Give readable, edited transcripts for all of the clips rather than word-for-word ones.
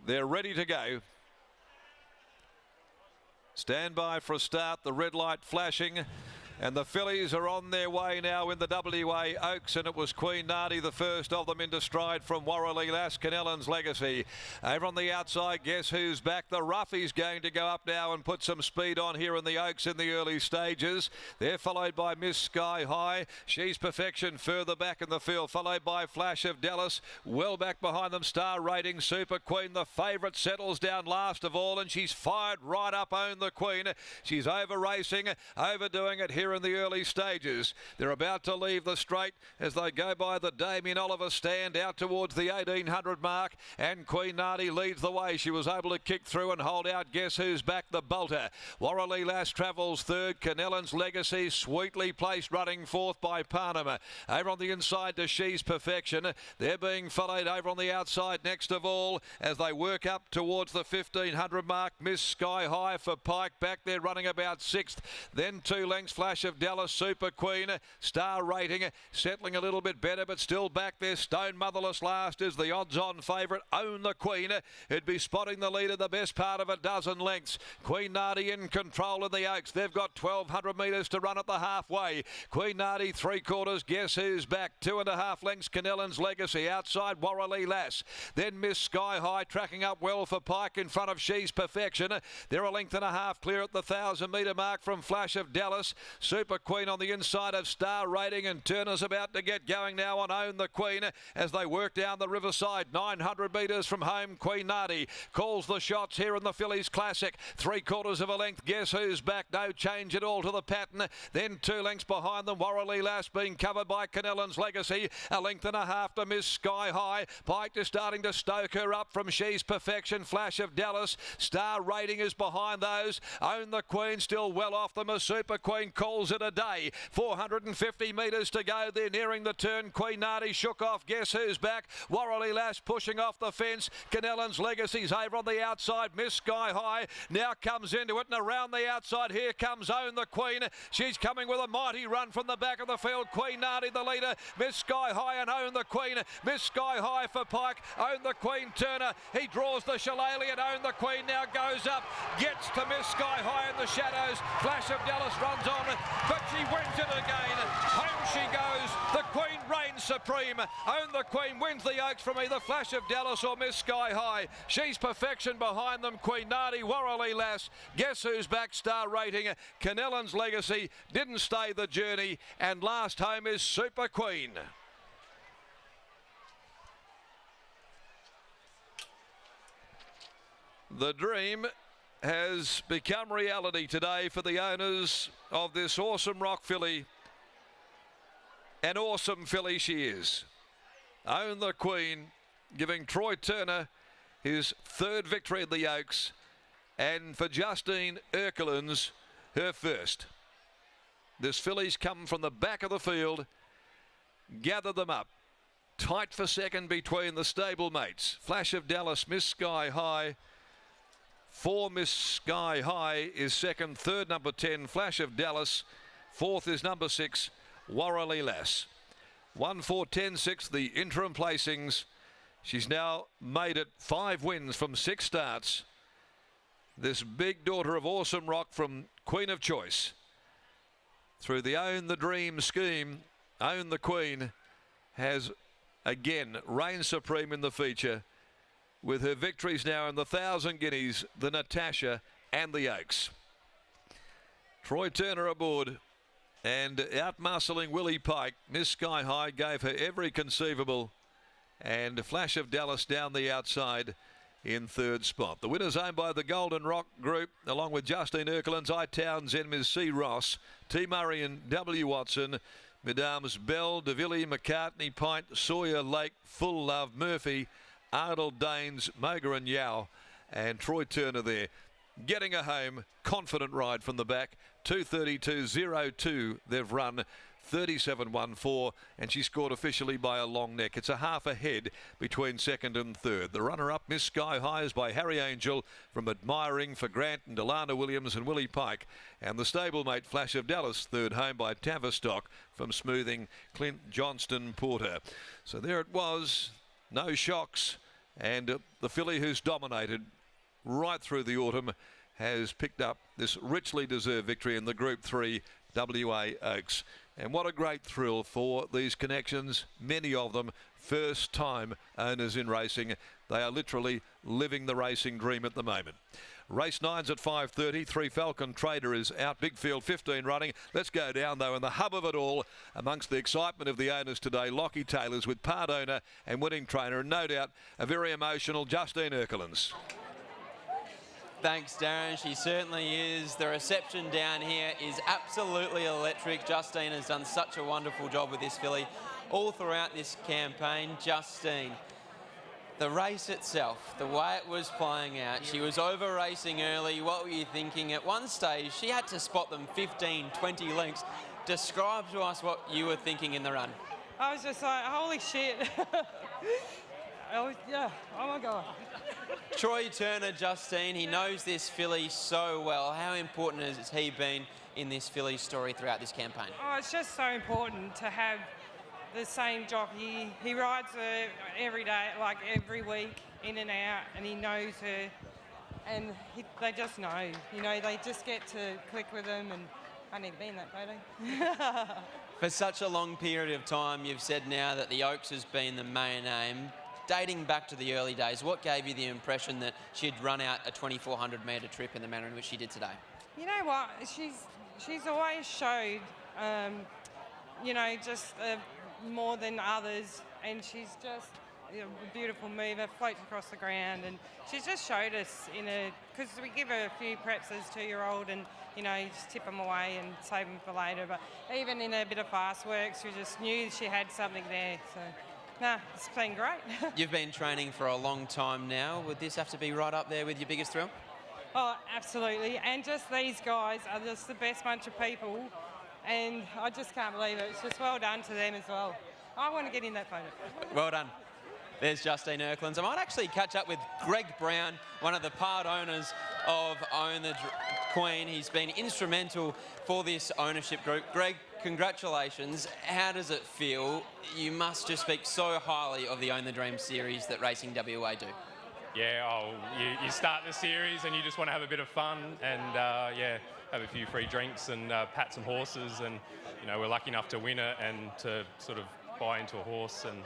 They're ready to go. Stand by for a start. The red light flashing. And the fillies are on their way now in the WA Oaks, and it was Queen Nardi, the first of them into stride from Warrelly Lass, Canellan's Legacy. Over on the outside, Guess Who's Back. The Roughy's going to go up now and put some speed on here in the Oaks in the early stages. They're followed by Miss Sky High. She's Perfection further back in the field, followed by Flash of Dallas. Well back behind them, Star Rating, Super Queen. The favourite settles down last of all, and she's fired right up, Own the Queen. She's over racing, overdoing it here in the early stages. They're about to leave the straight as they go by the Damien Oliver stand out towards the 1800 mark, and Queen Nardi leads the way. She was able to kick through and hold out Guess Who's Back, the bolter. Warrelly Lass travels third. Canellan's Legacy sweetly placed running fourth by Parnham. Over on the inside to She's Perfection. They're being followed over on the outside next of all as they work up towards the 1500 mark. Miss Sky High for Pike back there running about sixth. Then 2 lengths, Flash of Dallas, Super Queen, Star Rating settling a little bit better, but still back there. Stone Motherless last is the odds-on favourite, Own the Queen. It'd be spotting the leader the best part of a dozen lengths. Queen Nardi in control in the Oaks. They've got 1200 metres to run at the halfway. Queen Nardi 3/4. Guess Who's Back 2.5 lengths. Canellan's Legacy outside Warrelly Lass. Then Miss Sky High tracking up well for Pike in front of She's Perfection. They're a length and a half clear at the 1000 metre mark from Flash of Dallas. Super Queen on the inside of Star Rating, and Turner's about to get going now on Own the Queen as they work down the riverside. 900 metres from home. Queen Nardi calls the shots here in the Fillies Classic. 3/4 of a length. Guess Who's Back. No change at all to the pattern. Then 2 lengths behind them. Warrelly Lass being covered by Canellan's Legacy. A length and a half to Miss Sky High. Pike just starting to stoke her up from She's Perfection. Flash of Dallas. Star Rating is behind those. Own the Queen still well off them as Super Queen calls it a day. 450 metres to go. They're nearing the turn. Queen Nardi shook off Guess Who's Back. Warrelly Lass pushing off the fence. Canellan's Legacy's over on the outside. Miss Sky High now comes into it, and around the outside here comes Own the Queen. She's coming with a mighty run from the back of the field. Queen Nardi the leader. Miss Sky High and Own the Queen. Miss Sky High for Pike. Own the Queen. Turner. He draws the shillelagh, and Own the Queen now goes up. Gets to Miss Sky High in the shadows. Flash of Dallas runs on, but she wins it again. Home she goes. The Queen reigns supreme. Own the Queen wins the Oaks from either Flash of Dallas or Miss Sky High. She's Perfection behind them. Queen Nardi, Warrelly Lass. Guess Who's Back, Star Rating. Canellan's Legacy didn't stay the journey, and last home is Super Queen. The dream has become reality today for the owners of this awesome rock filly. An awesome filly she is. Own the Queen, giving Troy Turner his third victory at the Oaks, and for Justine Erkelen's her first. This filly's come from the back of the field, gather them up. Tight for second between the stable mates. Flash of Dallas, Miss Sky High. 4 Miss Sky High is second. Third, number 10, Flash of Dallas. Fourth is number 6, Warrelly Lass. 1, 4, 10, 6, the interim placings. She's now made it 5 wins from 6 starts. This big daughter of Awesome Rock from Queen of Choice. Through the Own the Dream scheme, Own the Queen has again reigned supreme in the feature, with her victories now in the 1,000 guineas, the Natasha and the Oaks. Troy Turner aboard and out-muscling Willie Pike. Miss Sky High gave her every conceivable, and a Flash of Dallas down the outside in third spot. The winner's owned by the Golden Rock Group, along with Justine Erkelen's, I Towns, and Ms. C. Ross, T. Murray and W. Watson, Mesdames Bell, DeVilly, McCartney, Pint, Sawyer, Lake, Full Love, Murphy, Ardell, Danes, Moga and Yao, and Troy Turner there. Getting a home, confident ride from the back. 2:32.02 they've run, 37.14, and she scored officially by a long neck. It's a half ahead between second and third. The runner-up, Miss Sky High, is by Harry Angel from Admiring for Grant and Delana Williams and Willie Pike. And the stablemate, Flash of Dallas, third home by Tavistock from Smoothing, Clint Johnston Porter. So there it was. No shocks. And the filly who's dominated right through the autumn has picked up this richly deserved victory in the Group 3 WA Oaks. And what a great thrill for these connections, many of them first-time owners in racing. They are literally living the racing dream at the moment. Race 9's at 5:30. 3 Falcon Trader is out. Big field 15 running. Let's go down though in the hub of it all, amongst the excitement of the owners today. Lockie Taylor's with part owner and winning trainer, and no doubt a very emotional Justine Erkelens. Thanks, Darren. She certainly is. The reception down here is absolutely electric. Justine has done such a wonderful job with this filly all throughout this campaign. Justine, the race itself, the way it was playing out, she was over racing early. What were you thinking? At one stage, she had to spot them 15, 20 lengths. Describe to us what you were thinking in the run. I was just like, holy shit. Yeah, oh my God. Troy Turner, Justine, he knows this filly so well. How important has he been in this filly story throughout this campaign? Oh, it's just so important to have the same jockey. He rides her every day, like every week, in and out, and he knows her. And they just know, you know, they just get to click with them, and I need to be in that photo. For such a long period of time, you've said now that the Oaks has been the main aim. Dating back to the early days, what gave you the impression that she'd run out a 2,400 metre trip in the manner in which she did today? You know what, she's always showed, you know, just more than others, and she's just a beautiful mover, floats across the ground, and she's just showed us because we give her a few preps as 2-year-old, and you know, you just tip them away and save them for later, but even in a bit of fast work, she just knew she had something there, so. Nah, it's been great. You've been training for a long time now. Would this have to be right up there with your biggest thrill? Oh, absolutely. And just these guys are just the best bunch of people. And I just can't believe it. It's just well done to them as well. I want to get in that photo. Well done. There's Justine Erkelens. I might actually catch up with Greg Brown, one of the part owners of Own the Queen. He's been instrumental for this ownership group. Greg, congratulations. How does it feel? You must just speak so highly of the Own the Dream series that Racing WA do. Yeah, you start the series and you just want to have a bit of fun and, yeah, have a few free drinks and pat some horses, and, you know, we're lucky enough to win it and to sort of buy into a horse and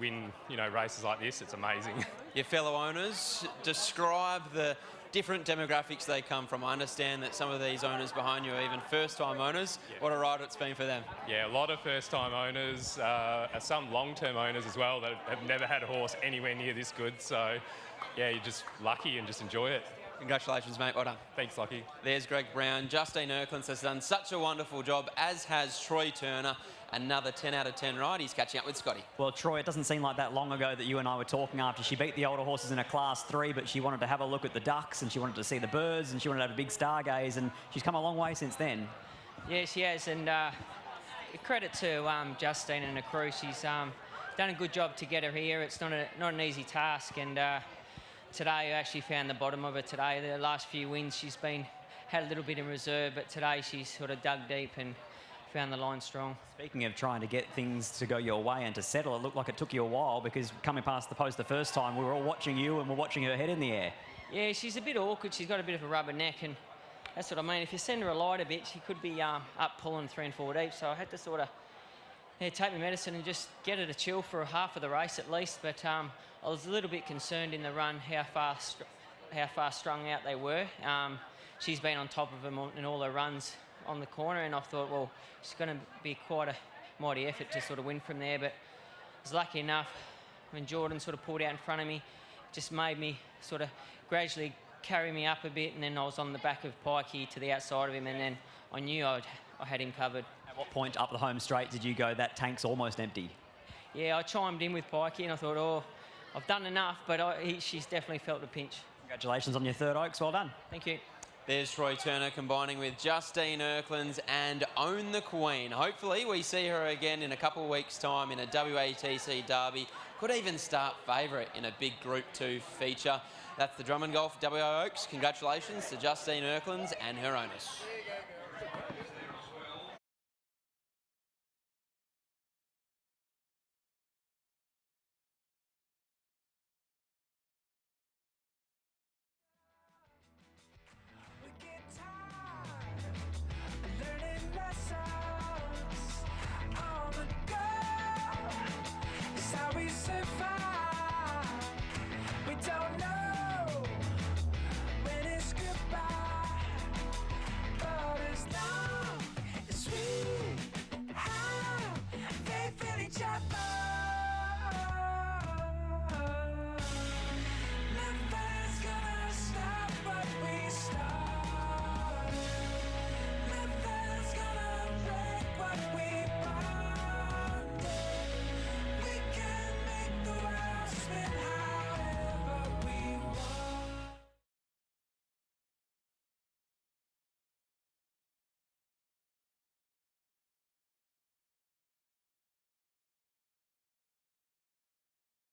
win, you know, races like this. It's amazing. Your fellow owners, describe the different demographics they come from. I understand that some of these owners behind you are even first-time owners. Yeah. What a ride it's been for them. Yeah, a lot of first-time owners, some long-term owners as well that have never had a horse anywhere near this good. So, yeah, you're just lucky and just enjoy it. Congratulations, mate. Well done. Thanks, Lockie. There's Greg Brown. Justine Erkelens has done such a wonderful job, as has Troy Turner. Another 10 out of 10 ride. He's catching up with Scotty. Well, Troy, it doesn't seem like that long ago that you and I were talking after she beat the older horses in a Class 3, but she wanted to have a look at the ducks and she wanted to see the birds and she wanted to have a big stargaze, and she's come a long way since then. Yeah, she has, and credit to Justine and the crew. She's done a good job to get her here. It's not an easy task, and today I actually found the bottom of it today. The last few wins she's had a little bit in reserve, but today she's sort of dug deep and found the line strong. Speaking of trying to get things to go your way and to settle, it looked like it took you a while, because coming past the post the first time, we were all watching you and we're watching her head in the air. Yeah, she's a bit awkward. She's got a bit of a rubber neck, and that's what I mean. If you send her a light a bit, she could be up pulling 3 and 4 deep. So I had to sort of take my medicine and just get her to chill for half of the race at least. But I was a little bit concerned in the run how far strung out they were. She's been on top of them in all her runs on the corner, and I thought, well, it's going to be quite a mighty effort to sort of win from there. But I was lucky enough when Jordan sort of pulled out in front of me, just made me sort of gradually carry me up a bit, and then I was on the back of Pikey to the outside of him, and then I knew I had him covered. At what point up the home straight did you go, that tank's almost empty? Yeah, I chimed in with Pikey and I thought, oh, I've done enough, but she's definitely felt the pinch. Congratulations on your third Oaks, well done. Thank you. There's Troy Turner combining with Justine Erkelens and Own the Queen. Hopefully we see her again in a couple of weeks' time in a WATC derby. Could even start favourite in a big Group 2 feature. That's the Drum and Golf WA Oaks. Congratulations to Justine Erkelens and her owners.